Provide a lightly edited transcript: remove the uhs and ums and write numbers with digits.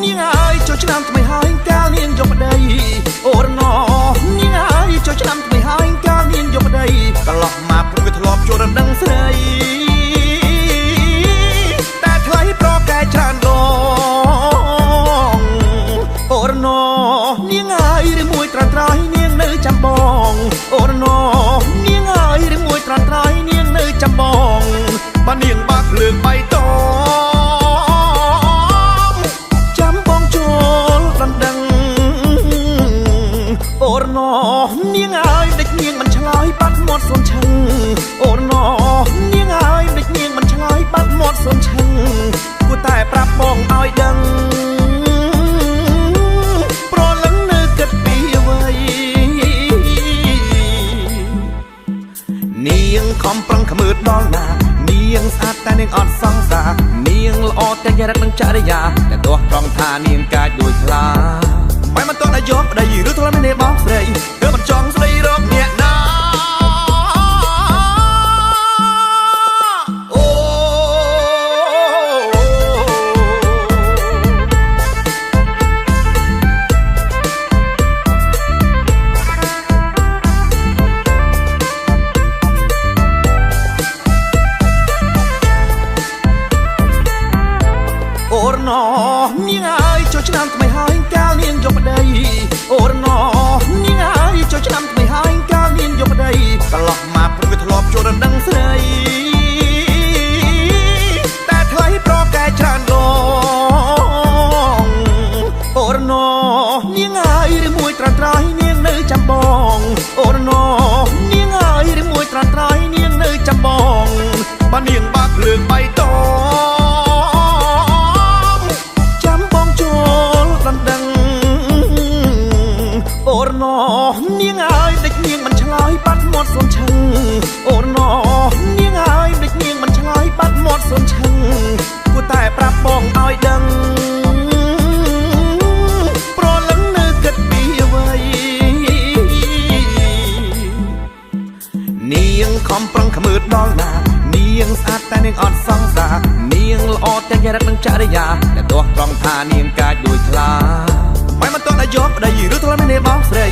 នាងអើយចូលឆ្នាំថ្មីហើយកាលនាងយកប្តីអូរណោនាងអើយចូលឆ្នាំថ្មីហើយកាលនាងយកប្តីកន្លោះមកព្រឹកវាធ្លាប់ចូលរំដឹងស្រីតែថ្លៃប្រកែច្រើនដងអូរណោនាងអើយឬមួយត្រាំត្រៃនាងនៅចាំបងអូរណោនាងអើយឬមួយត្រាំត្រៃនាងនៅចាំបងបើនាងបាក់ភ្លើងបៃតងចាំបងចូលដណ្ដឹងអូរណោនាងអើយដេចនាងមិនឆ្លើយបាត់មាត់សួនឈឹងអូរណោនាងអើយដេចនាងមិនឆ្លើយបាត់មាត់សួនឈឹងគួរតែប្រាប់បងឲ្យដឹងប្រលឹងនៅគិតពីអ្វីនាងខំប្រឹងខ្មើដល់ណានាងស្អាតតែនាងអត់សង្សារនាងល្អទាំងចរិតនិងចរិយាតែទោះត្រង់ថានាងកាចដូចខ្លាមិនមិនតន់តែយកប្តីឬធ្លាប់មានបងស្រីគឺមិនចង់ស្ដីរកអ្នកណាអូរណោនាងអើយចូលឆ្នាំថ្មីហើយកាលនាងយកប្តីអូរណោនាងអើយចូលឆ្នាំថ្មីហើយកាលនាងយកប្តីកន្លោះមកព្រឹកវាធ្លាប់ចូលរំដឹងស្រីតែថ្លៃប្រកែច្រើនដងអូរណោនាងអើយឬមួយត្រាំត្រៃនាងនៅចាំបងអូរណោនាងអើយឬមួយត្រាំត្រៃនាងនៅចាំបងបើនាងបាក់ភ្លើងបៃតងអូរណោនាងអើយដេចនាងមិនឆ្លើយបាត់មាត់សួនឈឹងអូរណោនាងអើយដេចនាងមិនឆ្លើយបាត់មាត់សួនឈឹងគួរតែប្រាប់បងឲ្យដឹងប្រលឹងនៅគិតពីអ្វីនាងខំប្រឹងខ្មើដល់ណានាងស្អាតតែនាងអត់សង្សារនាងល្អទាំងចរិតនិងចរិយាតែទោះត្រង់ថានាងកាចដូចខ្លាមិនមិនតន់តែយកប្តីឬធ្លាប់មានបងស្រី